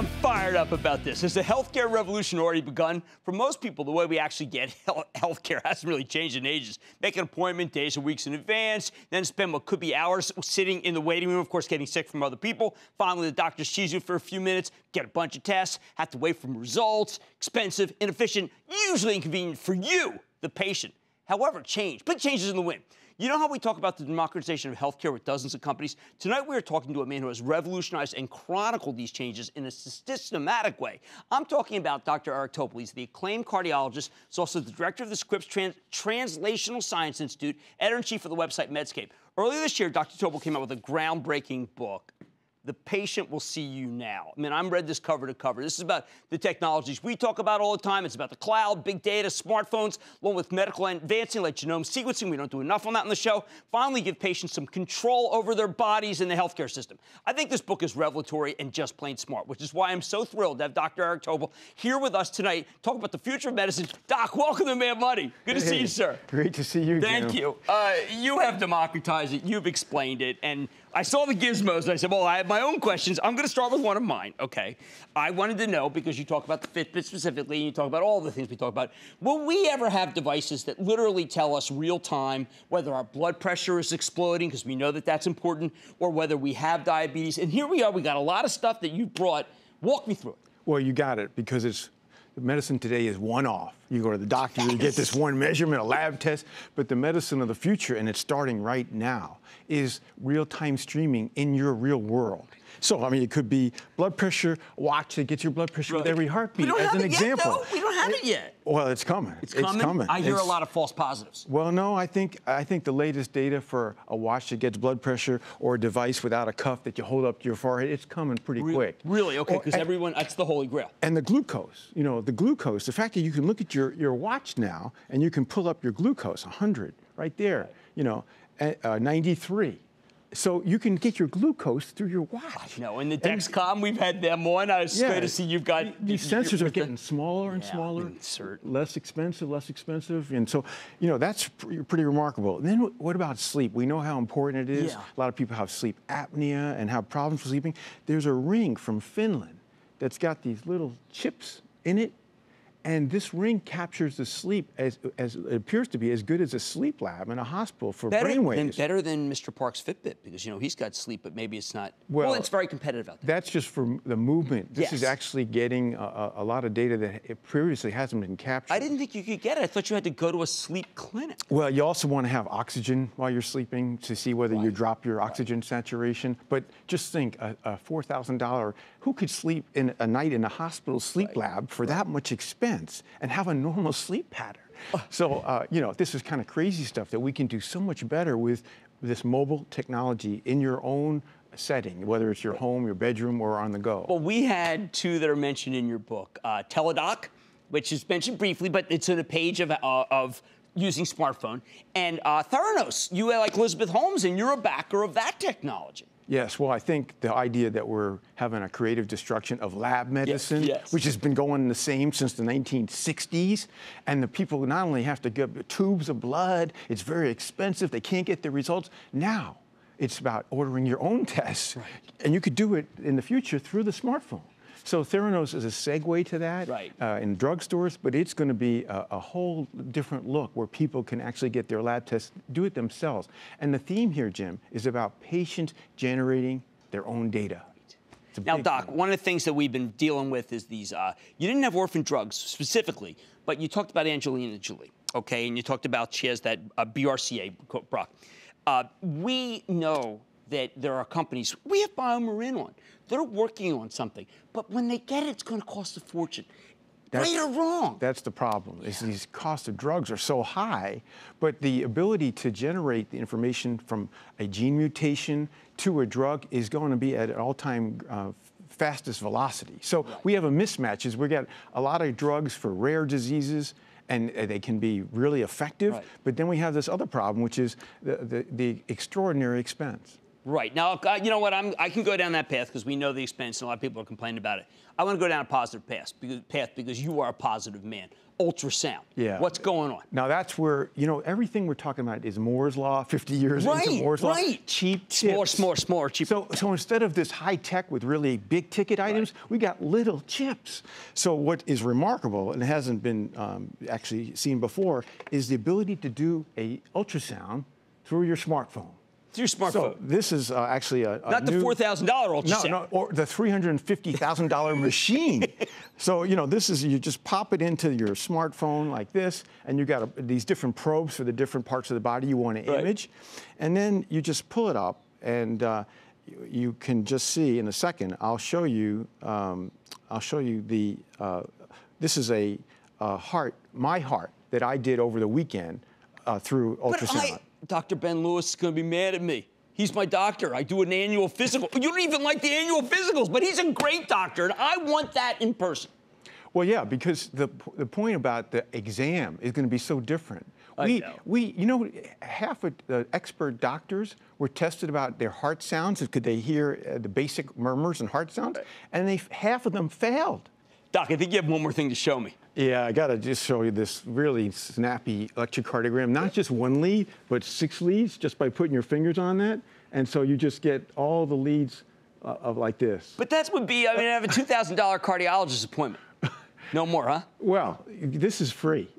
I'm fired up about this. Has the healthcare revolution already begun? For most people, the way we actually get healthcare hasn't really changed in ages. Make an appointment days or weeks in advance, then spend what could be hours sitting in the waiting room, of course, getting sick from other people. Finally, the doctor sees you for a few minutes, get a bunch of tests, have to wait for results. Expensive, inefficient, usually inconvenient for you, the patient. However, big changes in the wind. You know how we talk about the democratization of healthcare with dozens of companies? Tonight, we are talking to a man who has revolutionized and chronicled these changes in a systematic way. I'm talking about Dr. Eric Topol. He's the acclaimed cardiologist. He's also the director of the Scripps Translational Science Institute, editor-in-chief of the website Medscape. Earlier this year, Dr. Topol came out with a groundbreaking book. The patient will see you now. I mean, I've read this cover to cover. This is about the technologies we talk about all the time. It's about the cloud, big data, smartphones, along with medical advancing like genome sequencing. We don't do enough on that on the show. Finally, give patients some control over their bodies in the healthcare system. I think this book is revelatory and just plain smart, which is why I'm so thrilled to have Dr. Eric Topol here with us tonight, talk about the future of medicine. Doc, welcome to Mad Money. Good to see you, sir. Great to see you, Thank you. You have democratized it. You've explained it. And I saw the gizmos, and I said, well, I have my own questions. I'm going to start with one of mine, okay? I wanted to know, because you talk about the Fitbit specifically, and you talk about all the things we talk about, will we ever have devices that literally tell us real time whether our blood pressure is exploding, because we know that that's important, or whether we have diabetes? And here we are. We got a lot of stuff that you brought. Walk me through it. Well, you got it, because medicine today is one-off. You go to the doctor, you get this one measurement, a lab test, but the medicine of the future, and it's starting right now, is real-time streaming in your real world. So, I mean, it could be blood pressure, watch that gets your blood pressure with every heartbeat, as an example. Yet, we don't have it yet. Well, it's coming. It's coming? I hear a lot of false positives. Well, no, I think the latest data for a watch that gets blood pressure or a device without a cuff that you hold up to your forehead, it's coming pretty quick. Really? Okay, because everyone, that's the holy grail. And the glucose, the fact that you can look at your watch now and you can pull up your glucose, 100, right there, 93. So you can get your glucose through your watch. No, and the Dexcom, we've had them on. I was great to see you've got... These sensors are getting smaller and smaller, less expensive. And so, that's pretty remarkable. And then what about sleep? We know how important it is. Yeah. A lot of people have sleep apnea and have problems with sleeping. There's a ring from Finland that's got these little chips in it. And this ring captures the sleep as it appears to be as good as a sleep lab in a hospital for brainwaves. Better than Mr. Park's Fitbit, because he's got sleep, but maybe it's not. Well, it's very competitive out there. That's just for the movement. This is actually getting a lot of data that it previously hasn't been captured. I didn't think you could get it. I thought you had to go to a sleep clinic. Well, you also want to have oxygen while you're sleeping to see whether you drop your oxygen saturation. But just think, a $4,000, who could sleep in a night in a hospital sleep lab for that much expense and have a normal sleep pattern? So, this is kind of crazy stuff that we can do so much better with this mobile technology in your own setting, whether it's your home, your bedroom, or on the go. Well, we had two that are mentioned in your book. Teladoc, which is mentioned briefly, but it's in a page of using smartphone, and Theranos. You are like Elizabeth Holmes, and you're a backer of that technology. Yes, well, I think the idea that we're having a creative destruction of lab medicine, which has been going the same since the 1960s, and the people not only have to get tubes of blood, it's very expensive, they can't get the results. Now, it's about ordering your own tests, and you could do it in the future through the smartphone. So Theranos is a segue to that in drugstores, but it's going to be a whole different look where people can actually get their lab tests, do it themselves. And the theme here, Jim, is about patients generating their own data. Now, Doc, one of the things that we've been dealing with is these, you didn't have orphan drugs specifically, but you talked about Angelina Jolie, okay? And you talked about she has that BRCA, Brock. We know that there are companies, we have BioMarin on, they're working on something, but when they get it, it's going to cost a fortune. Right or wrong? That's the problem. Is these costs of drugs are so high, but the ability to generate the information from a gene mutation to a drug is going to be at an all-time fastest velocity. So we have a mismatch. We got a lot of drugs for rare diseases, and they can be really effective, but then we have this other problem, which is the extraordinary expense. Right. Now, you know what? I can go down that path because we know the expense, and a lot of people are complaining about it. I want to go down a positive path because you are a positive man. Ultrasound. Yeah. What's going on? Now, that's where, everything we're talking about is Moore's Law, 50 years into Moore's Law. Cheap chips. Smaller, cheap. So instead of this high tech with really big ticket items, we got little chips. So what is remarkable, and hasn't been actually seen before, is the ability to do a ultrasound through your smartphone. Your smartphone. So this is actually a not the $4,000 ultrasound. No, or the $350,000 machine. So this is, you just pop it into your smartphone like this, and you got these different probes for the different parts of the body you want to image, and then you just pull it up, and you can just see in a second. I'll show you. The. This is a my heart that I did over the weekend through ultrasound. Dr. Ben Lewis is going to be mad at me. He's my doctor. I do an annual physical. You don't even like the annual physicals, but he's a great doctor, and I want that in person. Well, yeah, because the point about the exam is going to be so different. Half of the expert doctors were tested about their heart sounds. Could they hear the basic murmurs and heart sounds? And half of them failed. Doc, I think you have one more thing to show me. Yeah, I got to just show you this really snappy electrocardiogram. Not just one lead, but 6 leads just by putting your fingers on that. And so you just get all the leads of like this. But that would be, I have a $2,000 cardiologist appointment. No more, huh? Well, this is free.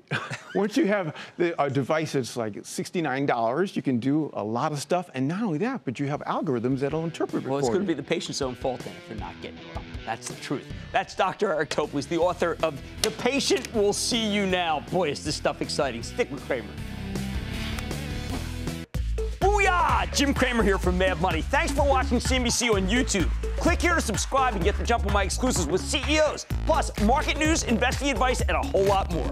Once you have a device that's like $69, you can do a lot of stuff. And not only that, but you have algorithms that'll interpret it. Well, it's going to be the patient's own fault then if they're not getting it wrong. That's the truth. That's Dr. Eric Topol. He's the author of The Patient Will See You Now. Boy, is this stuff exciting. Stick with Cramer. Booyah! Jim Cramer here from Mad Money. Thanks for watching CNBC on YouTube. Click here to subscribe and get the jump on my exclusives with CEOs, plus market news, investing advice, and a whole lot more.